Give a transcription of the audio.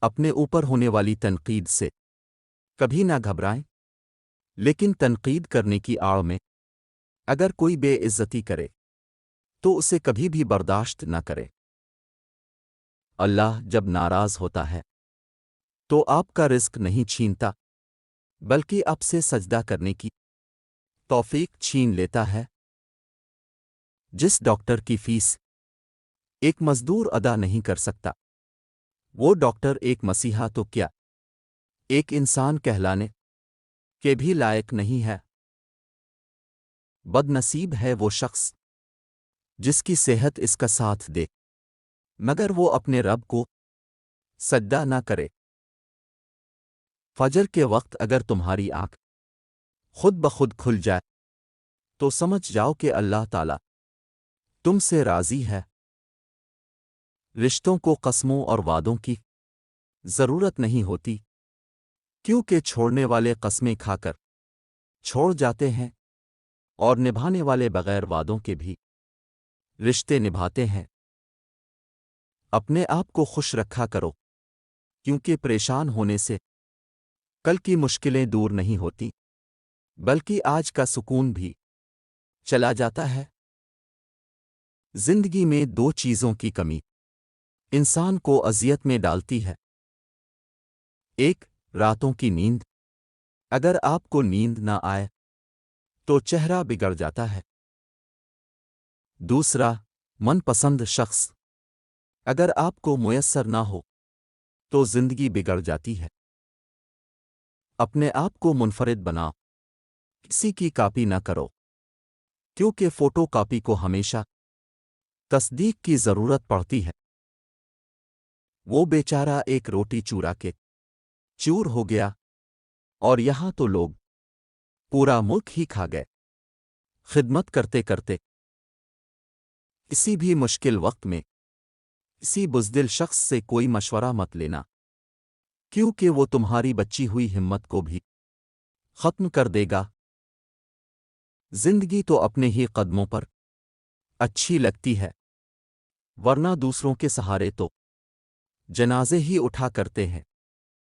اپنے اوپر ہونے والی تنقید سے کبھی نہ گھبرائیں، لیکن تنقید کرنے کی آڑ میں اگر کوئی بے عزتی کرے تو اسے کبھی بھی برداشت نہ کرے۔ اللہ جب ناراض ہوتا ہے تو آپ کا رزق نہیں چھینتا، بلکہ آپ سے سجدہ کرنے کی توفیق چھین لیتا ہے۔ جس ڈاکٹر کی فیس ایک مزدور ادا نہیں کر سکتا، وہ ڈاکٹر ایک مسیحا تو کیا ایک انسان کہلانے کے بھی لائق نہیں ہے۔ بد نصیب ہے وہ شخص جس کی صحت اس کا ساتھ دے مگر وہ اپنے رب کو سجدہ نہ کرے۔ فجر کے وقت اگر تمہاری آنکھ خود بخود کھل جائے تو سمجھ جاؤ کہ اللہ تعالی تم سے راضی ہے۔ رشتوں کو قسموں اور وعدوں کی ضرورت نہیں ہوتی، کیونکہ چھوڑنے والے قسمیں کھا کر چھوڑ جاتے ہیں اور نبھانے والے بغیر وعدوں کے بھی رشتے نبھاتے ہیں۔ اپنے آپ کو خوش رکھا کرو، کیونکہ پریشان ہونے سے کل کی مشکلیں دور نہیں ہوتی، بلکہ آج کا سکون بھی چلا جاتا ہے۔ زندگی میں دو چیزوں کی کمی انسان کو اذیت میں ڈالتی ہے۔ ایک، راتوں کی نیند۔ اگر آپ کو نیند نہ آئے تو چہرہ بگڑ جاتا ہے۔ دوسرا، من پسند شخص اگر آپ کو میسر نہ ہو تو زندگی بگڑ جاتی ہے۔ اپنے آپ کو منفرد بناؤ، کسی کی کاپی نہ کرو، کیونکہ فوٹو کاپی کو ہمیشہ تصدیق کی ضرورت پڑتی ہے۔ وہ بیچارہ ایک روٹی چورا کے چور ہو گیا اور یہاں تو لوگ پورا ملک ہی کھا گئے۔ خدمت کرتے کرتے کسی بھی مشکل وقت میں کسی بزدل شخص سے کوئی مشورہ مت لینا، کیونکہ وہ تمہاری بچی ہوئی ہمت کو بھی ختم کر دے گا۔ زندگی تو اپنے ہی قدموں پر اچھی لگتی ہے، ورنہ دوسروں کے سہارے تو جنازے ہی اٹھا کرتے ہیں۔